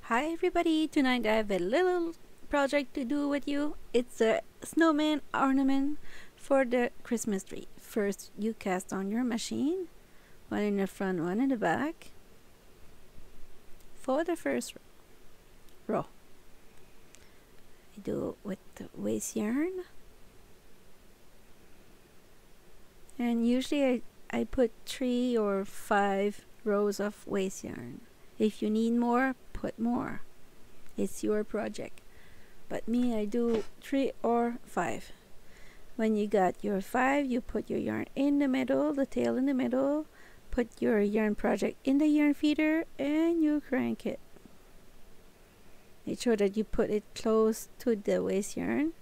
Hi everybody, tonight I have a little project to do with you. It's a snowman ornament for the Christmas tree. First you cast on your machine, one in the front, one in the back. For the first row, I do with the waste yarn. And usually I put 3 or 5 rows of waste yarn. If you need more, put more. It's your project. But me, I do 3 or 5. When you got your 5, you put your yarn in the middle, the tail in the middle, put your yarn project in the yarn feeder, and you crank it. Make sure that you put it close to the waste yarn,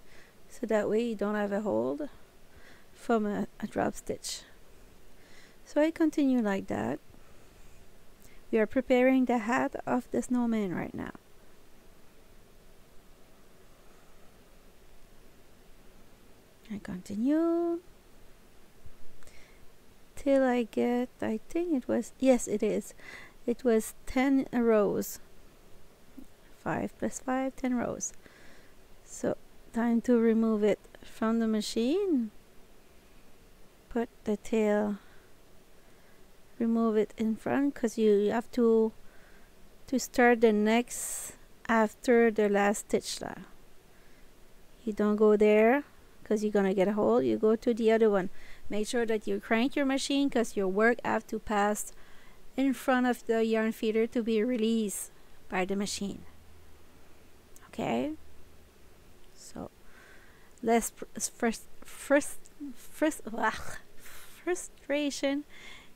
so that way you don't have a hold from a drop stitch. So I continue like that. We are preparing the hat of the snowman right now. I continue till I get, I think it was, yes it is, it was 10 rows. 5 plus 5, 10 rows. So time to remove it from the machine. Put the tail, remove it in front, because you have to start the next after the last stitch. You don't go there because you're gonna get a hole. You go to the other one. Make sure that you crank your machine, because your work have to pass in front of the yarn feeder to be released by the machine. Okay, so less frustration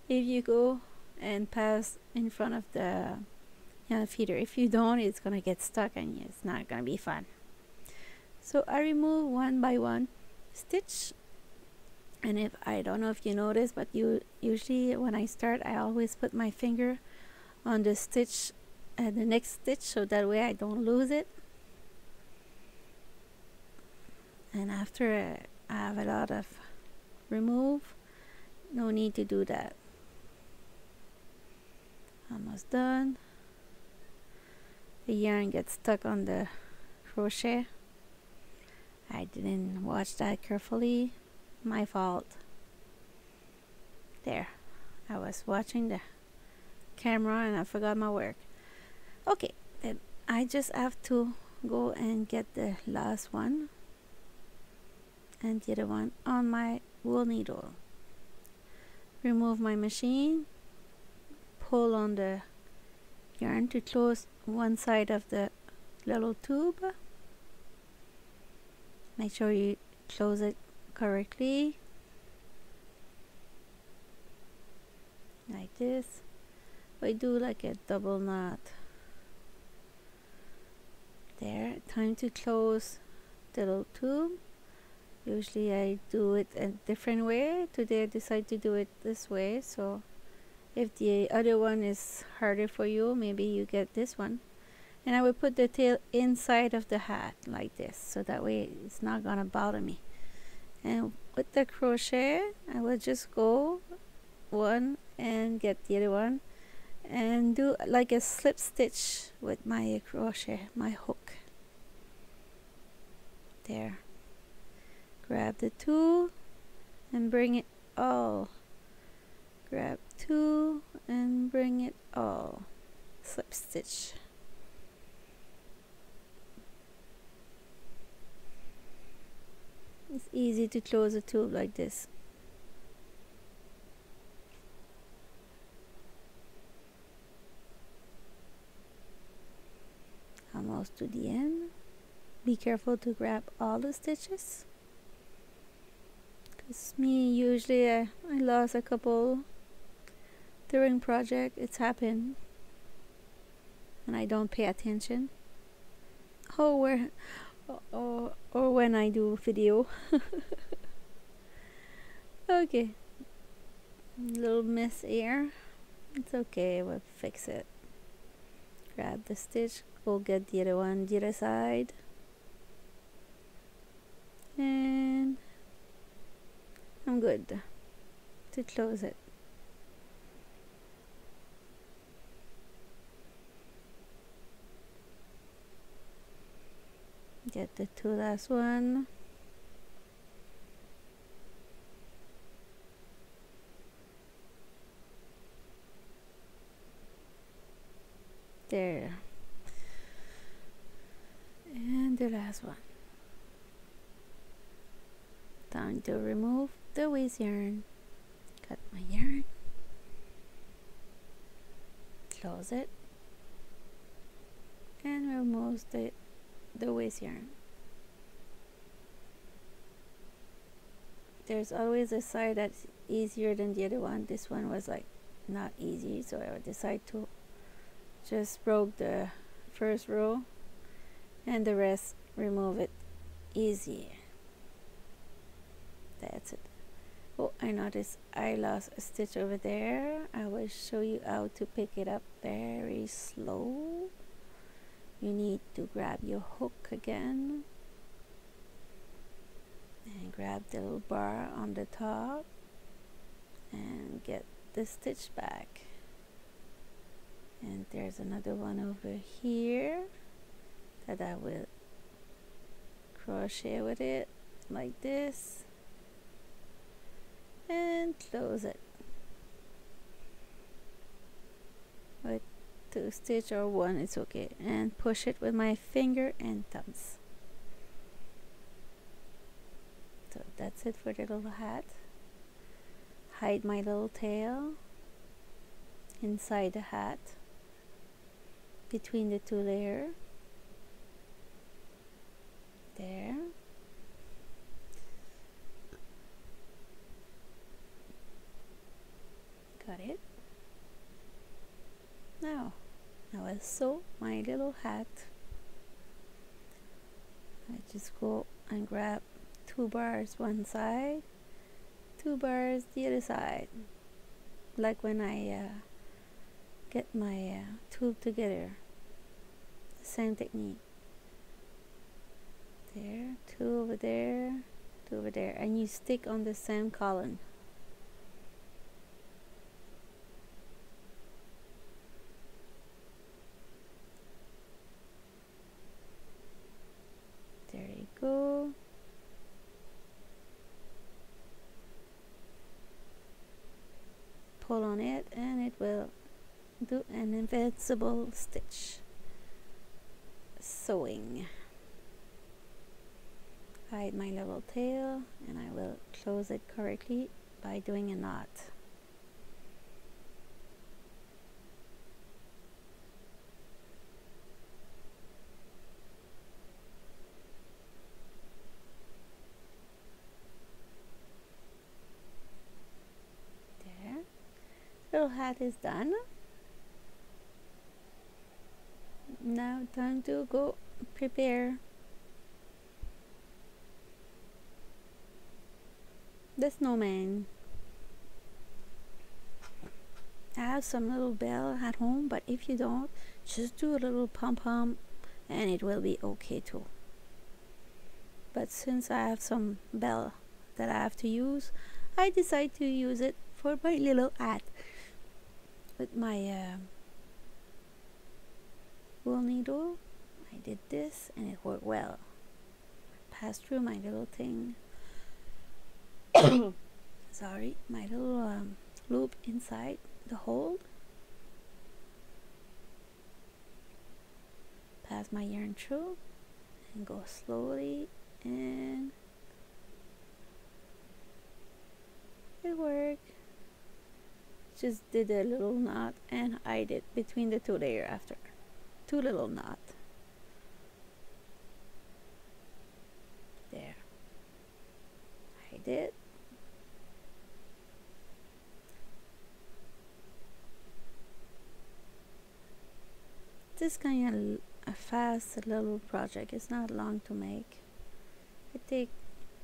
if you go and pass in front of the yarn feeder. If you don't, it's gonna get stuck and it's not gonna be fun. So I remove one by one stitch, and if I don't know if you notice, but usually when I start, I always put my finger on the stitch the next stitch, so that way I don't lose it. And after I have a lot of remove, no need to do that. Almost done. The yarn gets stuck on the crochet. I didn't watch that carefully. My fault. There. I was watching the camera and I forgot my work. Okay, then I just have to go and get the last one and the other one on my wool needle. Remove my machine, pull on the yarn to close one side of the little tube. Make sure you close it correctly, like this. I do like a double knot there. Time to close the little tube. Usually I do it a different way. Today I decided to do it this way, so if the other one is harder for you, maybe you get this one. And I will put the tail inside of the hat like this, so that way it's not gonna bother me. And with the crochet, I will just go one and get the other one and do like a slip stitch with my crochet, my hook. There. Grab the two and bring it all. Grab two and bring it all. Slip stitch. It's easy to close a tube like this. Almost to the end. Be careful to grab all the stitches. Because me, usually I lost a couple during project. It's happened. And I don't pay attention. Or when I do video. Okay, little mess here. It's okay, we'll fix it. Grab the stitch, go get the other one, the other side, and I'm good to close it. Get the two last one. There. And the last one. Time to remove the waste yarn. Cut my yarn. Close it. And remove the waste yarn. There's always a side that's easier than the other one. This one was like not easy, so I decided to just broke the first row and the rest remove it easy. That's it. Oh, I noticed I lost a stitch over there. I will show you how to pick it up very slow. You need to grab your hook again and grab the little bar on the top and get the stitch back. And there's another one over here that I will crochet with it like this and close it with 2 stitch or 1, it's okay, and push it with my finger and thumbs. So that's it for the little hat. Hide my little tail inside the hat between the 2 layers. There. Got it. Now I sew my little hat. I just go and grab 2 bars one side, 2 bars the other side, like when I get my tube together. The same technique. There, 2 over there, 2 over there, and you stick on the same column. There you go. Pull on it and it will do an invincible stitch. Sewing. Hide my little tail and I will close it correctly by doing a knot. There. Little hat is done. Now time to go prepare the snowman. I have some little bell at home, but if you don't, just do a little pom-pom and it will be okay too. But since I have some bell that I have to use, I decide to use it for my little hat with my wool needle. I did this and it worked well. Pass through my little thing. Sorry, my little loop inside the hole. Pass my yarn through and go slowly, and it worked. Just did a little knot and I did between the 2 layers after. 2 little knots. There. I did. This kind of a fast little project. It's not long to make. It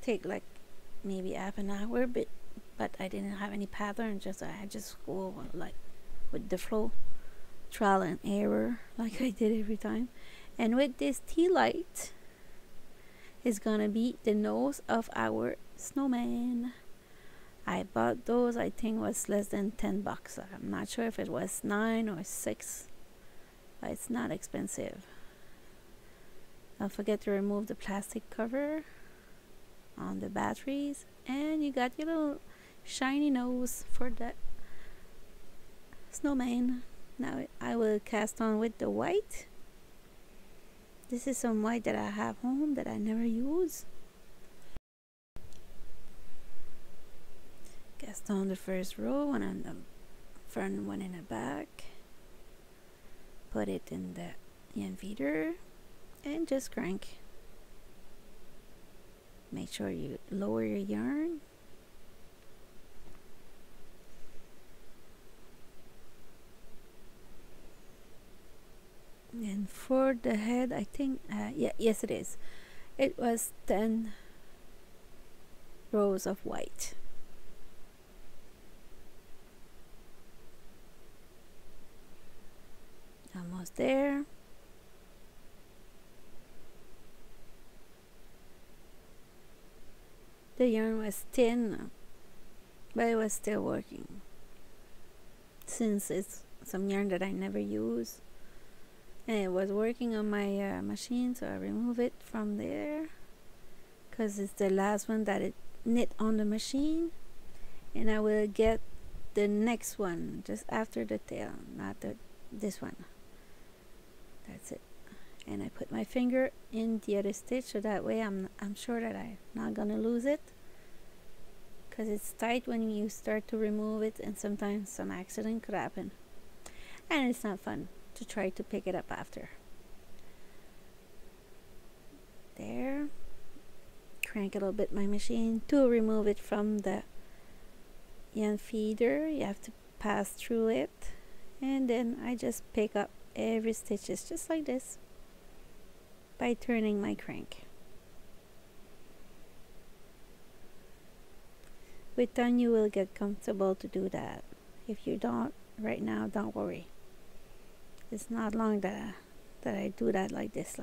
take like maybe half an hour, but I didn't have any pattern. I just go like with the flow, trial and error, like I did every time. And with this tea light is gonna be the nose of our snowman. I bought those, I think was less than $10. I'm not sure if it was 9 or 6. It's not expensive. Don't forget to remove the plastic cover on the batteries, and you got your little shiny nose for that snowman. Now I will cast on with the white. This is some white that I have home that I never use. Cast on the first row, one on the front, one in the back. Put it in the yarn feeder and just crank. Make sure you lower your yarn. And for the head, I think, yes it is. It was 10 rows of white. Almost there. The yarn was thin, but it was still working. Since it's some yarn that I never use, and it was working on my machine, so I remove it from there because it's the last one that it knit on the machine, and I will get the next one just after the tail, not this one. That's it. And I put my finger in the other stitch, so that way I'm sure that I'm not gonna lose it, because it's tight when you start to remove it, and sometimes some accident could happen, and it's not fun to try to pick it up after. There. Crank a little bit my machine to remove it from the yarn feeder. You have to pass through it, and then I just pick up every stitches just like this by turning my crank. With time you will get comfortable to do that. If you don't right now, don't worry. It's not long that I do that like this.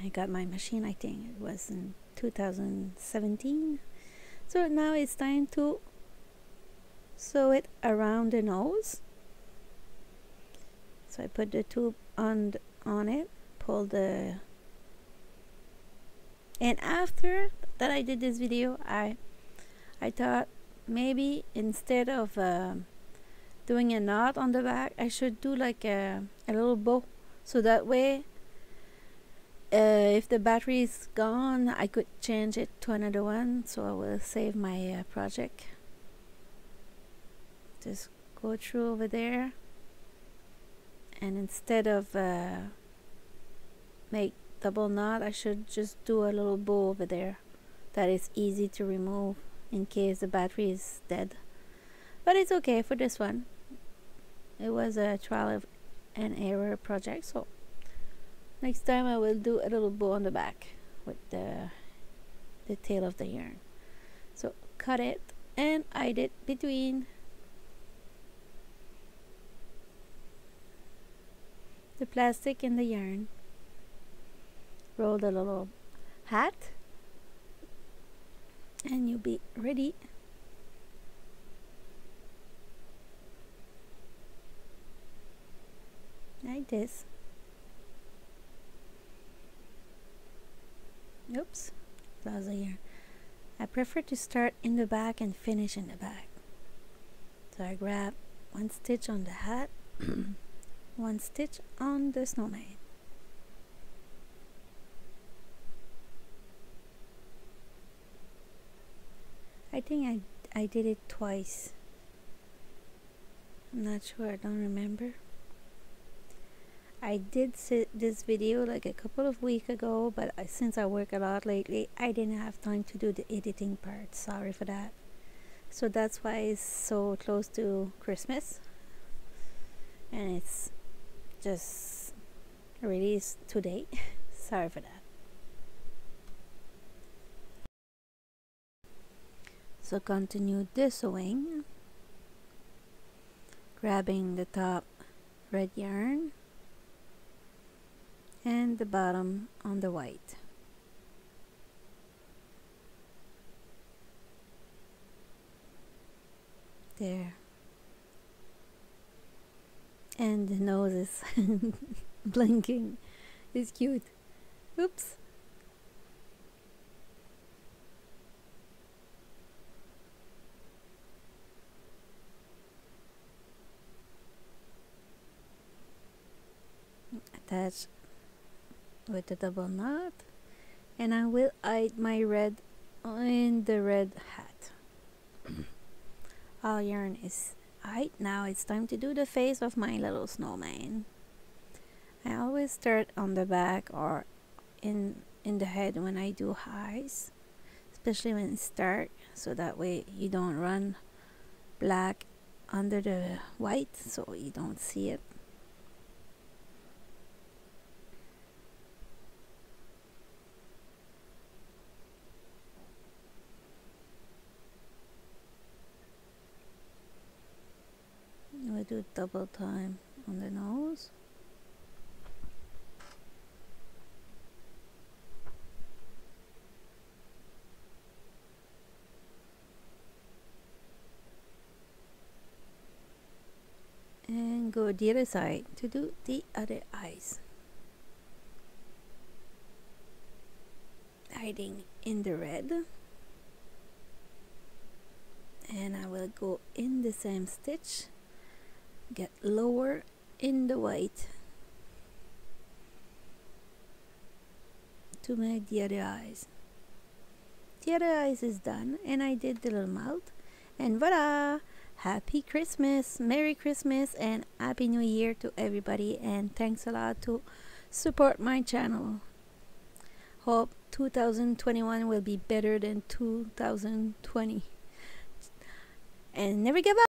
I got my machine, I think it was in 2017. So now it's time to sew it around the nose. So I put the tube on it, pull the, and after that I did this video, I thought maybe instead of doing a knot on the back, I should do like a little bow, so that way if the battery is gone, I could change it to another one, so I will save my project. Just go through over there, and instead of make double knot, I should just do a little bow over there that is easy to remove in case the battery is dead. But it's okay for this one. It was a trial and error project, so next time I will do a little bow on the back with the tail of the yarn. So cut it and hide it between the plastic and the yarn. Roll the little hat and you'll be ready. Like this. Oops, lost the yarn. I prefer to start in the back and finish in the back. So I grab one stitch on the hat, one stitch on the snowman. I think I did it twice. I'm not sure, I don't remember. I did this video like a couple of weeks ago, but since I work a lot lately, I didn't have time to do the editing part. Sorry for that. So that's why it's so close to Christmas, and it's just released today. Sorry for that. So continue the sewing, grabbing the top red yarn and the bottom on the white. There. And the nose is blinking. It's cute. Oops. Attach with the double knot, and I will hide my red in the red hat. All yarn is hide. Now it's time to do the face of my little snowman. I always start on the back or in the head when I do eyes, especially when it's dark, so that way you don't run black under the white so you don't see it. We do double time on the nose. And go the other side to do the other eyes. Hiding in the red. And I will go in the same stitch, get lower in the white to make the other eyes. The other eyes is done, and I did the little mouth, and voila! Happy Christmas, Merry Christmas, and Happy New Year to everybody, and thanks a lot to support my channel. Hope 2021 will be better than 2020, and never give up.